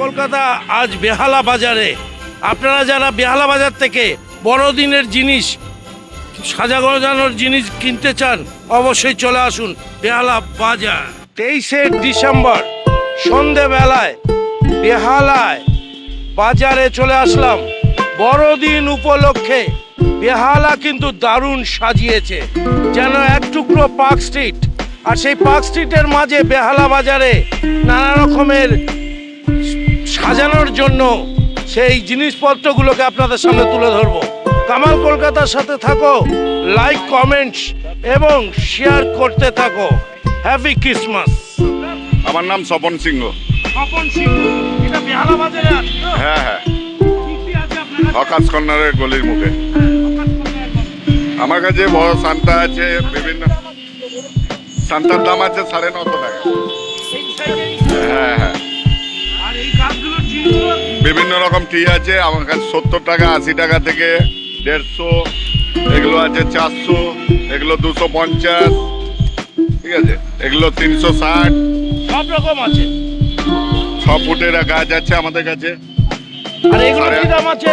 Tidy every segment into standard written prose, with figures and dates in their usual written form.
কলকাতা আজ বেহালা বাজারে। আপনারা যারা বেহালা বাজার থেকে বড়দিনের জিনিস, সাজানোর জিনিস কিনতে চান, অবশ্যই চলে আসুন বেহালা বাজার। 23শে ডিসেম্বর সন্ধেবেলায় বেহালায় বাজারে চলে আসলাম। বড়দিন উপলক্ষে বেহালা কিন্তু দারুণ সাজিয়েছে, যেন এক টুকরো পার্ক স্ট্রিট। আর সেই পার্ক স্ট্রিটের মাঝে বেহালা বাজারে নানা রকমের সাজানোর জন্য সেই জিনিসপত্রগুলোকে আপনাদের সামনে তুলে ধরবো। কামাল কলকাতার সাথে থাকো, লাইক, কমেন্টস এবং শেয়ার করতে থাকো। Happy Christmas. আমার নাম স্বপন সিংহ। স্বপন সিংহ, এটা বেহালা বাজারে আছে তো? হ্যাঁ হ্যাঁ, কি কি আছে আপনার কাছে? আকাশ কর্নারের গলির মুখে। আমার কাছে বড় সান্তা আছে, বিভিন্ন সান্তার দাম আছে 950 টাকা। হ্যাঁ হ্যাঁ, আর এই গাছগুলোর ট্রিগুলো বিভিন্ন রকম ট্রি আছে আমার কাছে। 70 টাকা, 80 টাকা থেকে 150, এগুলো আছে 400, এগুলো 250, ঠিক আছে, এগুলো 360, সব রকম আছে। 6 ফুটের গাছ আছে আমাদের কাছে। আর এগুলো কি দাম আছে?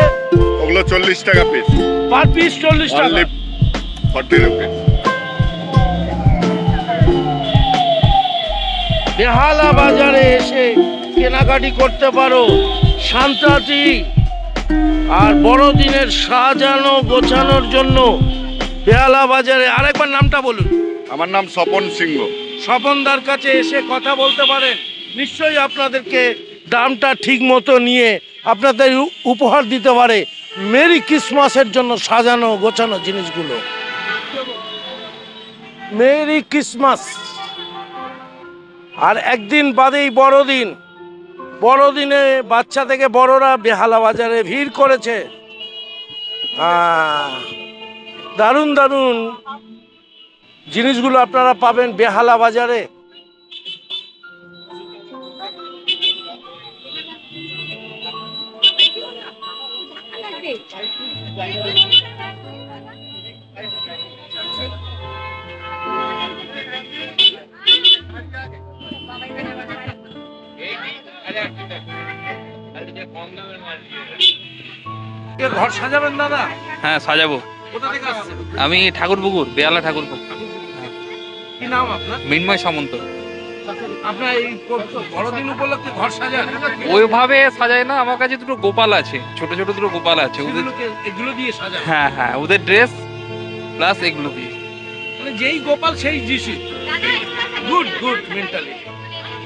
ওগুলো 40 টাকা পিস, পার পিস 40 টাকা। Only 40 rupees. বেহালা বাজারে এসে কেনাকাটি করতে পারো সান্তাটি। আর বড়দিনের সাজানো গোছানোর জন্য বেহালা বাজারে। আরেকবার নামটা বলুন। আমার নাম স্বপন সিংহ। স্বপনদার কাছে এসে কথা বলতে পারেন, নিশ্চয়ই আপনাদেরকে দামটা ঠিক মতো নিয়ে আপনাদের উপহার দিতে পারে মেরি ক্রিসমাসের জন্য সাজানো গোছানো জিনিসগুলো। Merry Christmas. আর একদিন বাদেই বড়দিন। বড়দিনে বাচ্চা থেকে বড়রা বেহালা বাজারে ভিড় করেছে। দারুণ দারুণ জিনিসগুলো আপনারা পাবেন বেহালা বাজারে। ঘর সাজাবেন দাদা? হ্যাঁ সাজাবো। কোথা থেকে আসছেন? আমি ঠাকুরপুকুর, বেহালা ঠাকুরপুকুর। কি নাম আপনার? মৃন্ময় সামন্ত। আপনার এই বড়দিন উপলক্ষে ঘর সাজান? ওইভাবে সাজায় না, আমার কাছে দুটো গোপাল আছে, ছোট ছোট দুটো গোপাল আছে ওদের। এগুলো দিয়ে সাজান? হ্যাঁ হ্যাঁ, ওদের ড্রেস প্লাস এগুলো দিয়ে। মানে যেই গোপাল সেই যিশু। Good good mentally.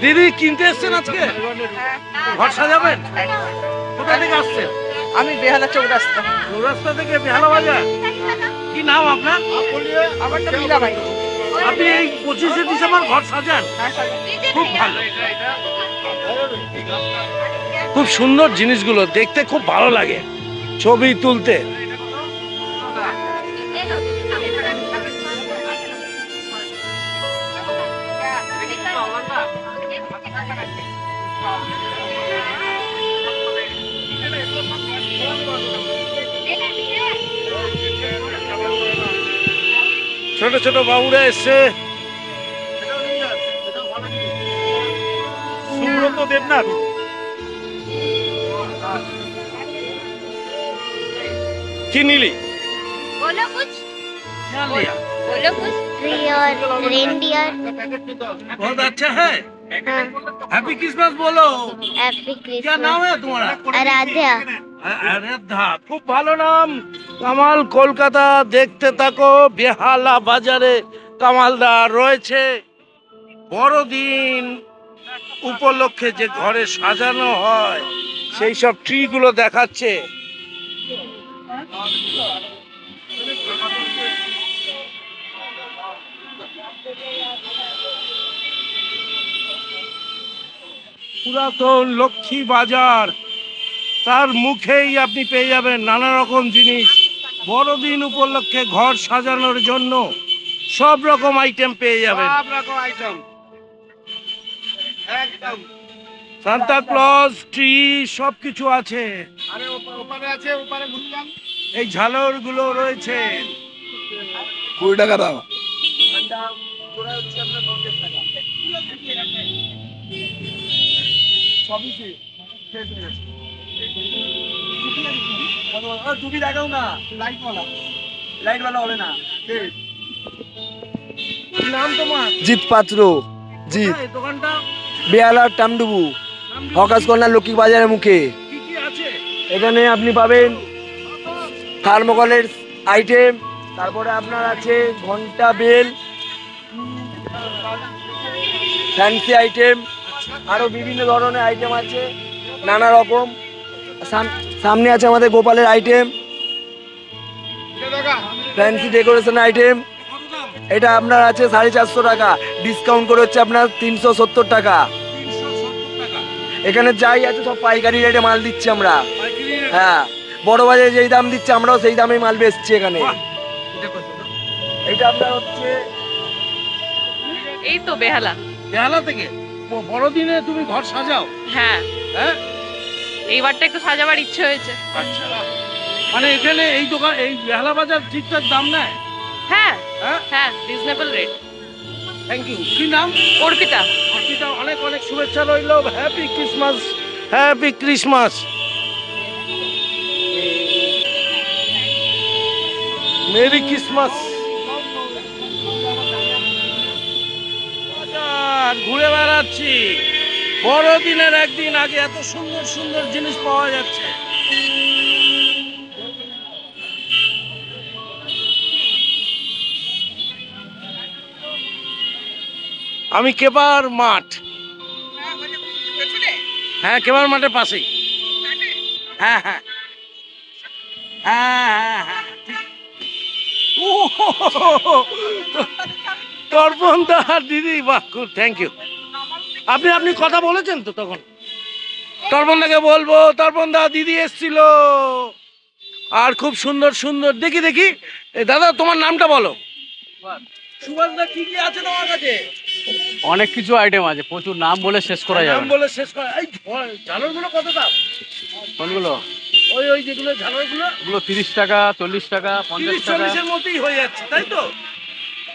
দিদি কিনতে এসছেন আজকে? ঘর সাজাবেন? কোথা থেকে আসছেন? আমি বেহালা চৌরাস্তা। চৌরাস্তা থেকে বেহালা বাজার। কি নাম আপনার? আমার তো মীরা ভাই। আপনি এই 25শে ডিসেম্বর ঘর সাজান? খুব ভালো, খুব সুন্দর জিনিসগুলো দেখতে খুব ভালো লাগে ছবি তুলতে। ছোট ছোট বাবুরা এসছে। সুব্রত দেবনাথ। কি নিলি? बोलो कुछ क्या लिया? बोलो कुछ ट्री और रेनडियर। बहुत अच्छा है। हाँ, हैप्पी क्रिसमस बोलो। हैप्पी क्या नाम क्रिसमस। है तुम्हारा? आराध्या। আরাধ্যা, খুব ভালো নাম। কামাল কলকাতা দেখতে থাকো। বেহালা বাজারে কামালদা রয়েছে। বড়দিন উপলক্ষে যে ঘরে সাজানো হয় সেই সব ট্রিগুলো দেখাচ্ছে। পুরাতন লক্ষ্মী বাজার, তার মুখেই আপনি পেয়ে যাবেন নানা রকম জিনিস। বড়দিন উপলক্ষে ঘর সাজানোর জন্য সব রকম আইটেম পেয়ে যাবেন। সব রকম আইটেম একদম। সান্তা ক্লজ, ট্রি, সবকিছু আছে। আরে ওপারে আছে, ওপারে ঘুরলাম। এই ঝালর গুলো রয়েছে। 20 টাকা দাও। টুপি দেখাও না, লাইট वाला হবে না। কি নাম তোমার? জিৎ পাত্র, জিৎ, এই দোকানটা বেহালার টামডুবু, হকাস কর্নার লক্ষ্মী বাজারের মুখে। কি কি আছে? এখানে আপনি পাবেন থার্মোকলের আইটেম, তারপরে আপনার আছে ঘন্টা, বেল, ফ্যান্সি আইটেম, আরো বিভিন্ন ধরনের আইটেম আছে নানা রকম। সামনে আছে আমাদের গোপালের আইটেম, ফ্যান্সি ডেকোরেশন আইটেম। কত দাম? এটা আপনার আছে 450 টাকা, ডিসকাউন্ট করে হচ্ছে আপনার 370 টাকা। 370 টাকা। এখানে যাই আছে সব পাইকারি রেটে মাল দিচ্ছি আমরা। পাইকারি রেট? হ্যাঁ, বড় বাজারে যেই দাম দিচ্ছে আমরাও সেই দামে মাল বেচছি এখানে। বাহ, এটা কত? এটা আপনার হচ্ছে এই তো বেহালা। বেহালা থেকে বড়দিনে তুমি ঘর সাজাও? হ্যাঁ, হ্যাঁ, এইবারটা একটু সাজাবার ইচ্ছে হয়েছে। আচ্ছা। মানে এখানে এই দোকান, এই বেহালা বাজার ঠিকঠাক দাম নেয়? হ্যাঁ হ্যাঁ, হ্যাঁ, রিজনেবল রেট। Thank you. কি নাম? অর্পিতা। অর্পিতা, অনেক অনেক শুভেচ্ছা রইল। Happy Christmas, happy Christmas. Merry Christmas. বাজার ঘুরে বেড়াচ্ছি, বড়দিনের একদিন আগে এত সুন্দর সুন্দর জিনিস পাওয়া যাচ্ছে। আমি কেবার মাঠ, হ্যাঁ কেবার মাঠের পাশেই। হ্যাঁ হ্যাঁ হ্যাঁ হ্যাঁ হ্যাঁ, ঠিক। ও তর্পণ দা, দিদি, বাহ, খুব থ্যাংক ইউ। আপনি আপনি কথা বলেছেন তো তখন? তর্পণ দাকে বলবো, তর্পণ দা দিদি এসছিল, আর খুব সুন্দর সুন্দর। দেখি দেখি, এ দাদা তোমার নামটা বলো। সুভাষ দা, কি কি আছে তোমার কাছে? অনেক কিছু আইটেম আছে, প্রচুর নাম বলে শেষ করা যাবে নাম না। বলে শেষ করা। এই ঝালরগুলো কত দাম? কোনগুলো? ওই ওই যেগুলো ঝালরগুলো ওগুলো 30 টাকা, 40 টাকা, 50 টাকা। 30-40 এর মধ্যেই হয়ে যাচ্ছে, তাই তো?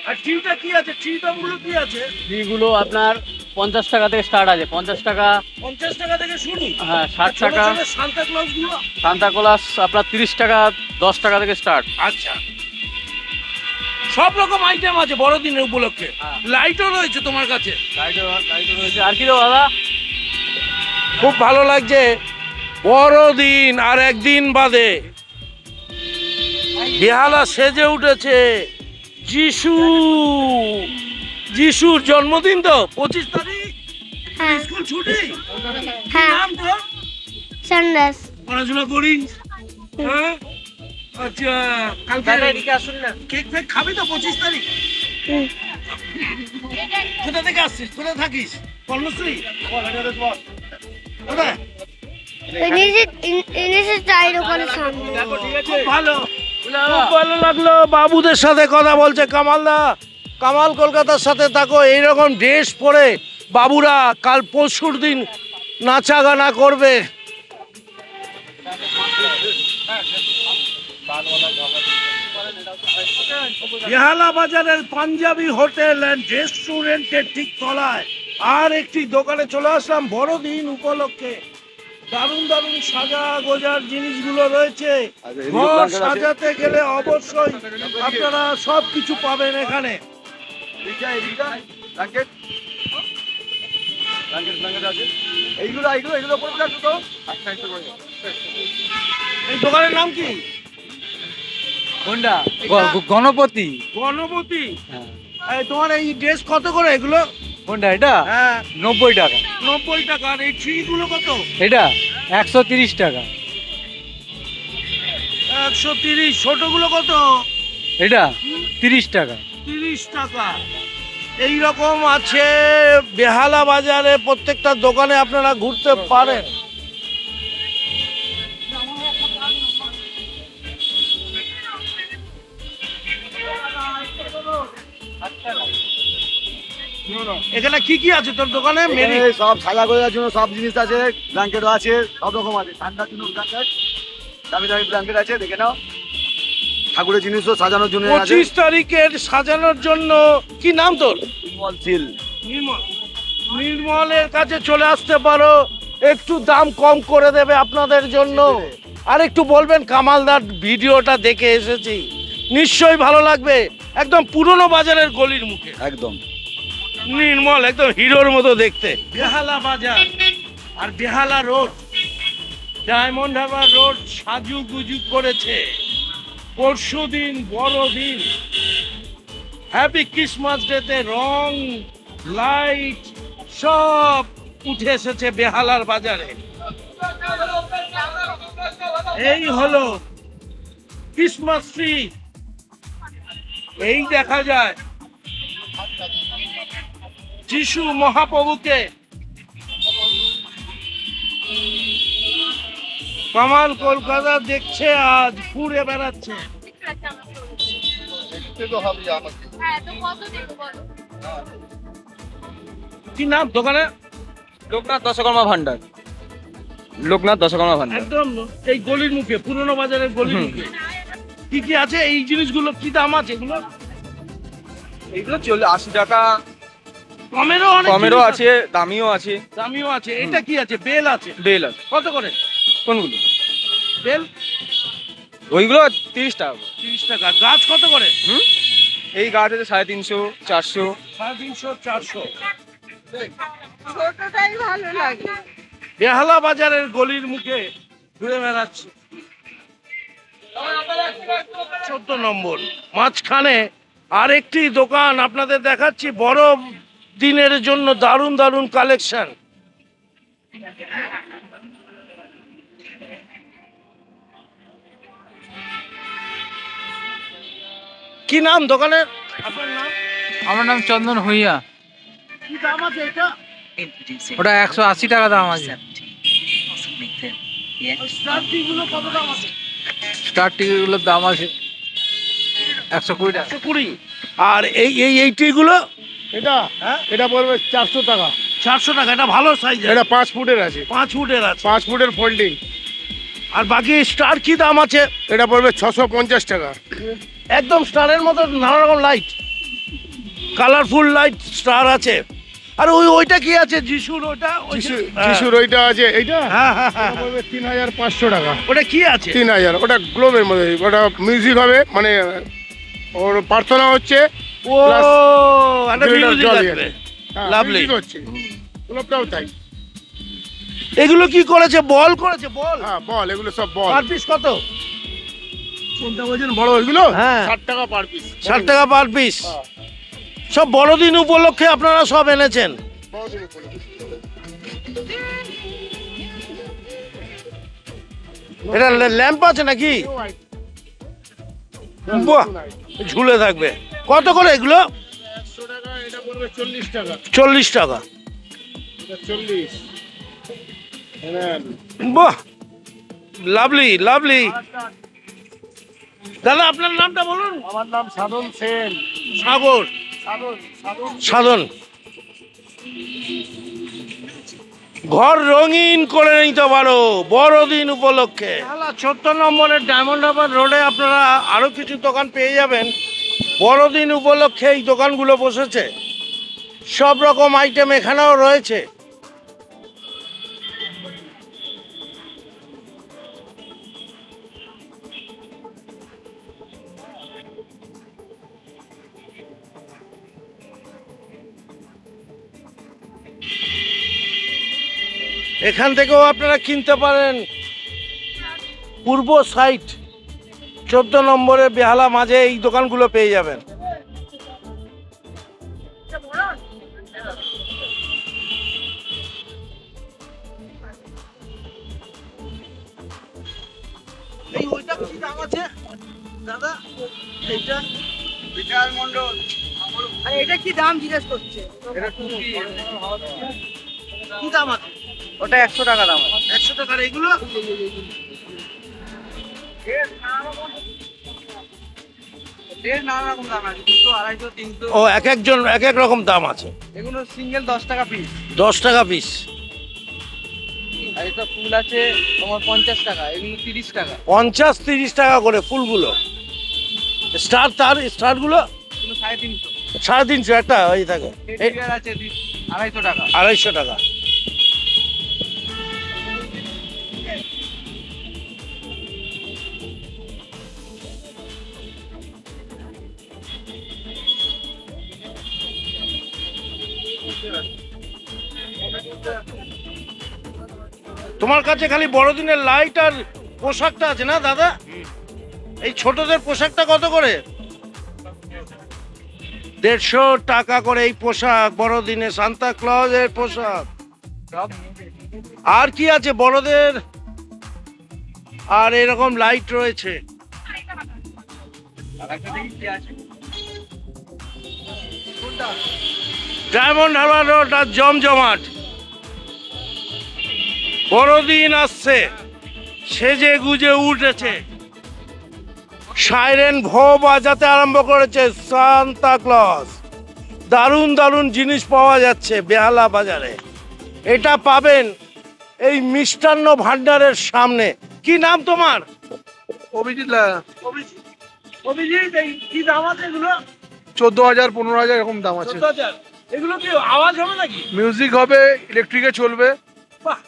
আর ট্রিটা কি আছে? ট্রি দামগুলো কি আছে? এইগুলো আপনার 50 টাকা থেকে স্টার্ট আছে, 50 টাকা, 50 টাকা থেকে শুরু। হ্যাঁ 60 টাকা। সান্তা ক্লজ গুলো? সান্তা ক্লজ আপনার 30 টাকা, 10 টাকা থেকে স্টার্ট। আচ্ছা, সব রকম আইটেম আছে বড়দিনের উপলক্ষে। হ্যাঁ। লাইটও রয়েছে তোমার কাছে? লাইটও রয়েছে। আর কি দেবো দাদা? খুব ভালো লাগছে, বড়দিন আর একদিন বাদে বেহালা সেজে উঠেছে। যিশুর জন্মদিন তো 25 তারিখ, হ্যাঁ স্কুল ছুটি। হ্যাঁ, নাম তো? সানরাইজ। পড়াশোনা করিস? হ্যাঁ, আচ্ছা। কালকে আসুন না। কেক ফেক খাবি তো 25 তারিখ? কোথা থেকে আসছিস? কোথায় থাকিস? কর্মশ্রী? কোথায়? ইংলিশের চায়ের দোকানের সামনে। খুব ভালো, খুব ভালো লাগলো। বাবুদের সাথে কথা বলছে কামালদা। কামাল কলকাতার সাথে থাকো। এইরকম ড্রেস পরে বাবুরা কাল পরশুর দিন নাচা গানা করবে। বেহালা বাজারের পাঞ্জাবি হোটেল অ্যান্ড রেস্টুরেন্টের ঠিক তলায় আর একটি দোকানে চলে আসলাম বড়দিন উপলক্ষে। দারুণ দারুণ সাজা গোজার জিনিসগুলো রয়েছে। ঘর সাজাতে গেলে অবশ্যই আপনারা সব কিছু পাবেন এখানে। এইগুলো এইগুলো এগুলো পড়বে তো। এই দোকানের নাম কি? কোনটা? গণপতি। গণপতি। এই তোমার এই ড্রেস কত করে এগুলো? কোনটা এটা? হ্যাঁ, 90 টাকা। 90 টাকা। আর এই ট্রিগুলো কত? এটা 130 টাকা। 130। ছোটগুলো কত? এটা 30 টাকা। 30 টাকা। এই রকম আছে বেহালা বাজারে, প্রত্যেকটা দোকানে আপনারা ঘুরতে পারেন। এখানে কি কি আছে তোর দোকানে? মেরি এখানে সব সাজা গোজার জন্য সব জিনিস আছে, ব্ল্যাঙ্কেটও আছে, সব রকম আছে। ঠান্ডার জন্য ব্ল্যাঙ্কেট, দামি দামি ব্ল্যাঙ্কেট আছে, দেখে নাও। ঠাকুরের জিনিসও সাজানোর জন্য আছে 25 তারিখের সাজানোর জন্য। কি নাম তোর? নির্মল সিল। নির্মল। নির্মলের কাছে চলে আসতে পারো, একটু দাম কম করে দেবে আপনাদের জন্য। আর একটু বলবেন কামালদার ভিডিওটা দেখে এসেছি, নিশ্চয়ই ভালো লাগবে। একদম পুরনো বাজারের গলির মুখে একদম নির্মল, একদম হিরোর মতো দেখতে। বেহালা বাজার আর বেহালা রোড, ডায়মন্ড হারবার রোড সাজুগুজু করেছে। পরশুদিন বড়দিন, হ্যাপি ক্রিসমাস ডেতে রং লাইট সব উঠে এসেছে বেহালার বাজারে। এই হলো ক্রিসমাস ট্রি, এই দেখা যায় যিশু মহাপ্রভুকে। কামাল কলকাতা দেখছে, আজ ঘুরে বেড়াচ্ছে। কি নাম দোকানে? লোকনাথ দশকর্মা ভান্ডার। লোকনাথ দশকর্মা ভান্ডার একদম এই গলির মুখে, পুরনো বাজারের গলির মুখে। কি কি আছে এই জিনিসগুলো? কি দাম আছে এগুলো? এগুলো 80 টাকা, কমেরও অনেক কমেরও জিনিস আছে, দামিও আছে। দামিও আছে। এটা কি আছে? বেল আছে। বেল আছে। কত করে কোনগুলো? বেল? ওইগুলো 30 টাকা। 30 টাকা। গাছ কত করে? এই গাছ আছে 350, 400। 350, 400। ছোটটাই ভালো লাগে। বেহালা বাজারের গলির মুখে ঘুরে বেড়াচ্ছে। 14 নম্বর মাঝখানে আরেকটি দোকান আপনাদের দেখাচ্ছি, বড় দিনের জন্য দারুণ দারুণ কালেকশন। কি নাম দোকানের? আপনার নাম? আমার নাম চন্দন হইয়া। কি দাম আছে এটা? ওটা 180 টাকা দাম আছে। স্টার্টিংগুলো কত দাম আছে? স্টার টিকিটগুলোর দাম আছে 120 টাকা। 120। আর এই টিগুলো? এটা হ্যাঁ, এটা পড়বে 400 টাকা। 400 টাকা। এটা ভালো সাইজ, এটা 5 ফুটের আছে, 5 ফুটের আছে। 5 ফুটের ফোল্ডিং। আর বাকি স্টার কি দাম আছে? এটা পড়বে 650 টাকা। একদম স্টারের মতো নানা রকম লাইট, কালারফুল লাইট স্টার আছে। আর ওইটা কি আছে? যিশুর ওটা? যিশুর ওইটা আছে, এইটা হ্যাঁ হ্যাঁ হ্যাঁ। এটা পড়বে 3500 টাকা। ওটা কি আছে? 3000। ওটা গ্লোবের মধ্যে, ওটা মিউজিক হবে, মানে ওর প্রার্থনা হচ্ছে। ও Plus একটা গ্লিটার মিউজিক জল আছে। আছে। লাভলি। মিউজিক হচ্ছে, গ্লোবটাও তাই। এগুলো কি করেছে? বল করেছে? বল? হ্যাঁ বল, এগুলো সব বল। পার পিস কত? কোনটা বলছেন বড় ওইগুলো? হ্যাঁ। 60 টাকা পার পিস। 60 টাকা পার পিস। সব বড়দিন উপলক্ষে আপনারা সব এনেছেন। এটা ল্যাম্প আছে নাকি? বাহ, ঝুলে থাকবে। কত করে এগুলো? 100 টাকা। এটা পড়বে 40 টাকা। 40 টাকা। এটা 40। হ্যাঁ। বাহ, লাভলি লাভলি। দাদা আপনার নামটা বলুন। আমার নাম সাধন সেন। সাগর। সাধন। ঘর রঙিন করে নিতে পারো বড়দিন উপলক্ষে। 14 নম্বরের ডায়মন্ড হারবার রোডে আপনারা আরো কিছু দোকান পেয়ে যাবেন। বড়দিন উপলক্ষে এই দোকানগুলো বসেছে, সব রকম আইটেম এখানেও রয়েছে। এখান থেকেও আপনারা কিনতে পারেন। পূর্ব সাইড 14 নম্বরে বেহালা মাঝে এই দোকানগুলো পেয়ে যাবেন। এই ওইটা কি দাম আছে দাদা? এইটা বিশাল মন্ডল। আর এটা কি দাম জিজ্ঞেস করছে? এটা টুপি। কি দাম আছে? ওটা 100 টাকা দাম আছে। 100 টাকার এগুলো? নানা রকম দাম আছে, 200, 250, 300। ও এক একজন এক এক রকম দাম আছে। এগুলো সিঙ্গেল 10 টাকা পিস। 10 টাকা পিস। আর এটা ফুল আছে তোমার 50 টাকা, এগুলো 30 টাকা। 50-30 টাকা করে ফুলগুলো। স্টার তার স্টারগুলো 350 350 একটা ওই থাকে আছে 250 টাকা 250 টাকা। তোমার কাছে খালি বড়দিনের লাইট আর পোশাকটা আছে না দাদা? এই ছোটদের পোশাকটা কত করে? 150 টাকা করে এই পোশাক, বড়দিনে সান্তা ক্লজের পোশাক। আর কি আছে বড়দের? আর এরকম লাইট রয়েছে। ডায়মন্ড হারবার রোড আর জমজমাট। বড়দিন আসছে, সেজে গুজে উঠেছে, সাইরেন ভো বাজাতে আরম্ভ করেছে সান্তা ক্লজ। দারুণ দারুণ জিনিস পাওয়া যাচ্ছে বেহালা বাজারে। এটা পাবেন এই মিষ্টান্ন ভান্ডারের সামনে। কি নাম তোমার? অভিজিৎ অভিজিৎ, এই কি দাম আছে এগুলো? 14,000 15,000 এরকম দাম আছে। 14,000। এগুলো কি আওয়াজ হবে নাকি? মিউজিক হবে, ইলেকট্রিকে চলবে। বাহ,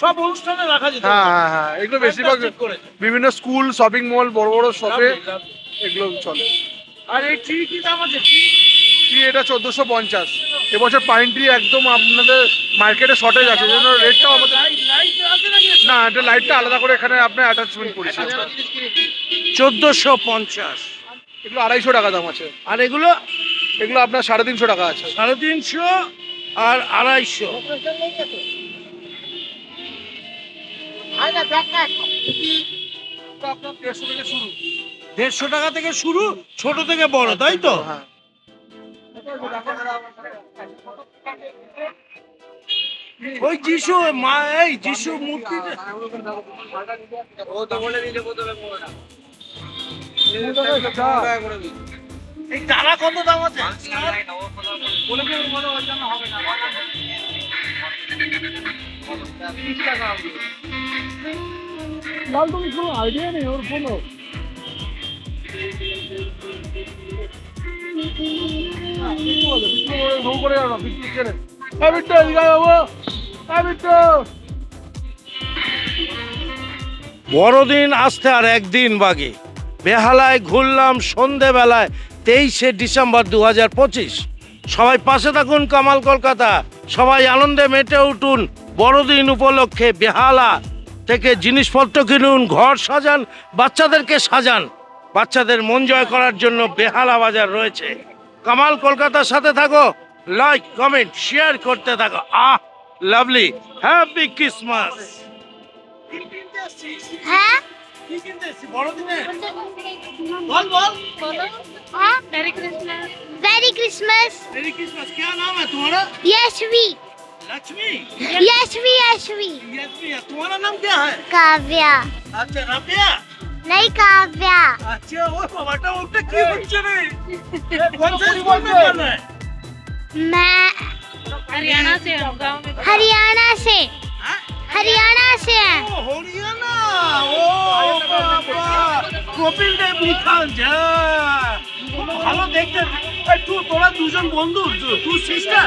সব অনুষ্ঠানে রাখা যেতে হ্যাঁ পারে। হ্যাঁ হ্যাঁ, এগুলো বেশিরভাগ Fantastic করেছে। বিভিন্ন স্কুল, শপিং মল, বড় বড় শপে Lovely, lovely। এগুলো চলে। আর এই ট্রি কি দাম আছে? ট্রি এটা 1450। এবছর পাইন ট্রি একদম আপনাদের মার্কেটে শর্টেজ আছে, জন্য রেটটাও আমাদের। লাইট আছে নাকি? না, এটা লাইটটা আলাদা করে এখানে আপনার অ্যাটাচমেন্ট করেছি। 1450। এগুলো 250 টাকা দাম আছে। আর এগুলো এগুলো আপনার 350 টাকা আছে। 350 আর 250। আপনার 150 থেকে শুরু। 150 টাকা থেকে শুরু, ছোট থেকে বড়, তাই তো? হ্যাঁ। ওই যিশু মা, এই যিশু মূর্তি। এই টানা কত দাম আছে? লাল তুমি কোনো আইডিয়া নেই ওর কোনো? বড়দিন আসতে আর একদিন বাকি। বেহালায় ঘুরলাম সন্ধেবেলায় 23শে ডিসেম্বর 2025। সবাই পাশে থাকুন কামাল কলকাতা, সবাই আনন্দে মেতে উঠুন। বড়দিন উপলক্ষে বেহালা থেকে জিনিসপত্র কিনুন, ঘর সাজান, বাচ্চাদেরকে সাজান। বাচ্চাদের মন জয় করার জন্য বেহালা বাজার রয়েছে। কামাল কলকাতার সাথে থাকো, লাইক কমেন্ট শেয়ার করতে থাকো। Lovely, happy Christmas. হ্যাঁ কি কিনতে এসেছি বড়দিনে? বল বল। हाँ মেরি ক্রিসমাস। वेरी क्रिसमस मेरी क्रिसमस। क्या नाम है तुम्हारा? यशवी लक्ष्मी। यशवी यशवी यशवी। तुम्हारा नाम क्या है? काव्या अच्छा, रबिया। नहीं काव्या अच्छा, वो टमाटर उठे की बच्चे ने कौन से स्कूल में पढ़ रहा है? मैं हरियाणा से हम गाँव में। हरियाणा से हाँ? हरियाणा से हैं ओ हरियाणा। ओ बाबा, কপিল দেব নিখাঞ্জ। ভালো দেখতে। এই তোরা দুজন বন্ধু, তুই সিস্টার?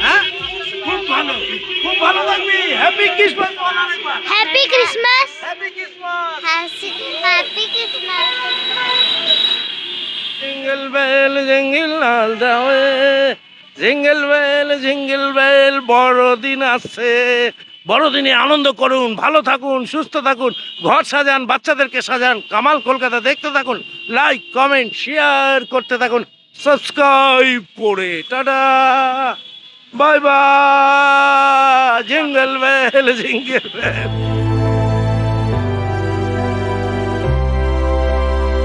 হ্যাঁ, খুব ভালো, খুব ভালো লাগবে। হ্যাপি ক্রিসমাস বল আরেকবার। Happy Christmas happy Christmas. Happy Christmas jingle bell jingle all the way, jingle bell. বড়দিন আসছে, বড়দিনে আনন্দ করুন, ভালো থাকুন, সুস্থ থাকুন, ঘর সাজান, বাচ্চাদেরকে সাজান। কামাল কলকাতা দেখতে থাকুন, লাইক কমেন্ট শেয়ার করতে থাকুন, সাবস্ক্রাইব করে। Tata, bye bye. Jingle bell.